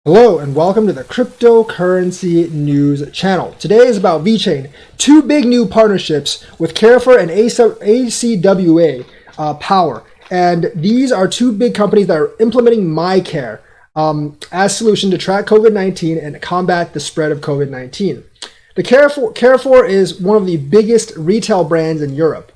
Hello and welcome to the Cryptocurrency News channel. Today is about Vechain, two big new partnerships with Carrefour and ACWA Power. And these are two big companies that are implementing MyCare as a solution to track COVID-19 and combat the spread of COVID-19. The Carrefour is one of the biggest retail brands in Europe.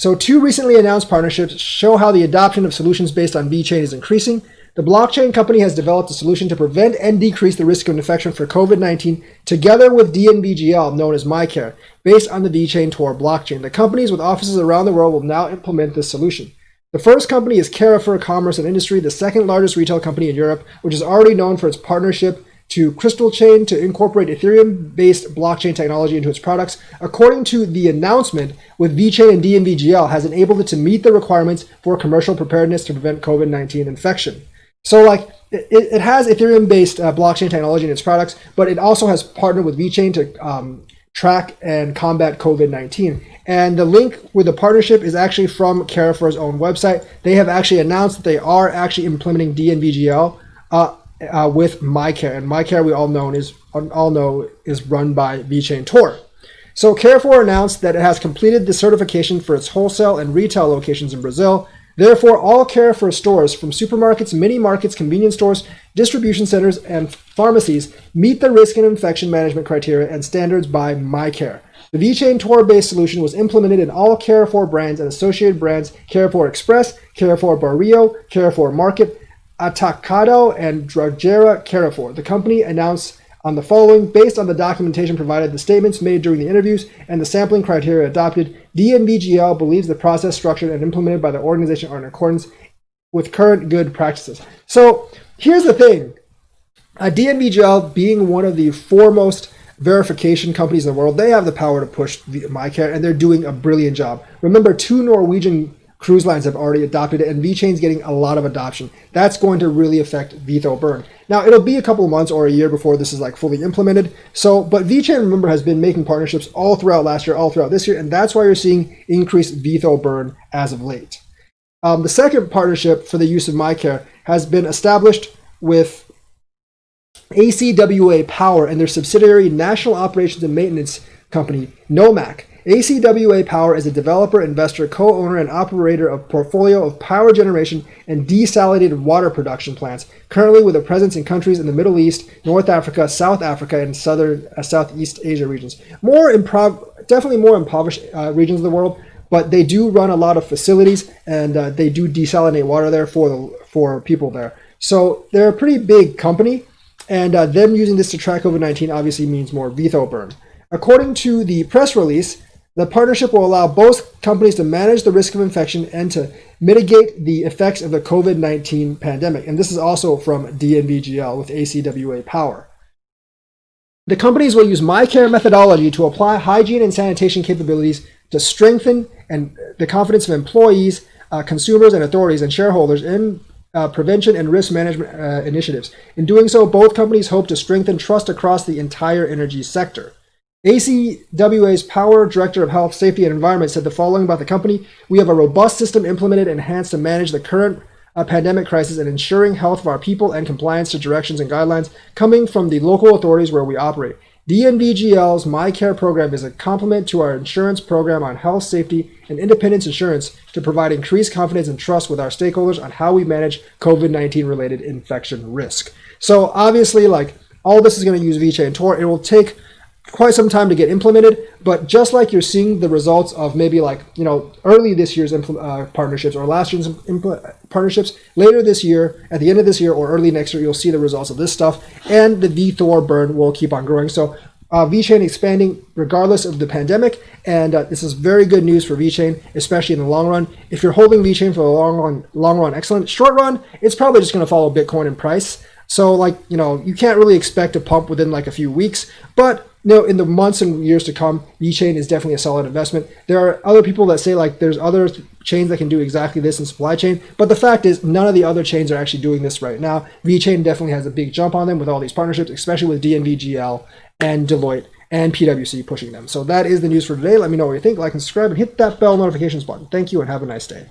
So two recently announced partnerships show how the adoption of solutions based on Vechain is increasing. The blockchain company has developed a solution to prevent and decrease the risk of infection for COVID-19 together with DNVGL, known as MyCare, based on the Vechain Tor blockchain. The companies with offices around the world will now implement this solution. The first company is Carrefour Commerce and Industry, the second largest retail company in Europe, which is already known for its partnership to Crystal Chain to incorporate Ethereum-based blockchain technology into its products. According to the announcement, with Vechain and DNVGL has enabled it to meet the requirements for commercial preparedness to prevent COVID-19 infection. So it has Ethereum-based blockchain technology in its products, but it also has partnered with Vechain to track and combat COVID-19. And the link with the partnership is actually from Carrefour's own website. They have actually announced that they are actually implementing DNVGL with MyCare. And MyCare, we all know is run by Vechain Tor. So Carrefour announced that it has completed the certification for its wholesale and retail locations in Brazil. Therefore, all Carrefour stores, from supermarkets, mini markets, convenience stores, distribution centers, and pharmacies, meet the risk and infection management criteria and standards by MyCare. The Vechain Tor-based solution was implemented in all Carrefour brands and associated brands: Carrefour Express, Carrefour Barrio, Carrefour Market, Atacado, and Drogeria Carrefour. The company announced on the following: based on the documentation provided, the statements made during the interviews, and the sampling criteria adopted, DNVGL believes the process structured and implemented by the organization are in accordance with current good practices. So here's the thing. DNVGL, being one of the foremost verification companies in the world, they have the power to push MyCare, and they're doing a brilliant job. Remember, two Norwegian cruise lines have already adopted it, and Vechain's getting a lot of adoption. That's going to really affect Vitho burn. Now, it'll be a couple of months or a year before this is fully implemented. But Vechain, remember, has been making partnerships all throughout last year, all throughout this year, and that's why you're seeing increased Vitho burn as of late. The second partnership for the use of MyCare has been established with ACWA Power and their subsidiary National Operations and Maintenance Company, NOMAC. ACWA Power is a developer, investor, co-owner, and operator of portfolio of power generation and desalinated water production plants, currently with a presence in countries in the Middle East, North Africa, South Africa, and Southeast Asia regions. Definitely more impoverished regions of the world, but they do run a lot of facilities, and they do desalinate water there for people there. So they're a pretty big company, and them using this to track COVID-19 obviously means more Vitho burn. According to the press release, the partnership will allow both companies to manage the risk of infection and to mitigate the effects of the COVID-19 pandemic. And this is also from DNVGL with ACWA Power. The companies will use MyCare methodology to apply hygiene and sanitation capabilities to strengthen the confidence of employees, consumers, and authorities and shareholders in prevention and risk management initiatives. In doing so, both companies hope to strengthen trust across the entire energy sector. ACWA's Power Director of Health, Safety, and Environment said the following about the company: we have a robust system implemented and enhanced to manage the current pandemic crisis and ensuring health of our people and compliance to directions and guidelines coming from the local authorities where we operate. DNVGL's MyCare program is a complement to our insurance program on health, safety, and independence insurance to provide increased confidence and trust with our stakeholders on how we manage COVID-19 related infection risk. So obviously, all this is going to use Vechain Tor. It will take quite some time to get implemented, but just like you're seeing the results of maybe early this year's partnerships or last year's partnerships, later this year, at the end of this year or early next year, you'll see the results of this stuff, and the Vitho burn will keep on growing. So Vechain expanding regardless of the pandemic, and this is very good news for Vechain, especially in the long run. If you're holding Vechain for the long run, excellent. Short run, it's probably just going to follow Bitcoin in price. So you can't really expect a pump within a few weeks, but in the months and years to come, Vechain is definitely a solid investment. There are other people that say there's other chains that can do exactly this in supply chain, but the fact is none of the other chains are actually doing this right now. Vechain definitely has a big jump on them with all these partnerships, especially with DNVGL and Deloitte and PwC pushing them. So that is the news for today. Let me know what you think. Like and subscribe and hit that bell notifications button. Thank you and have a nice day.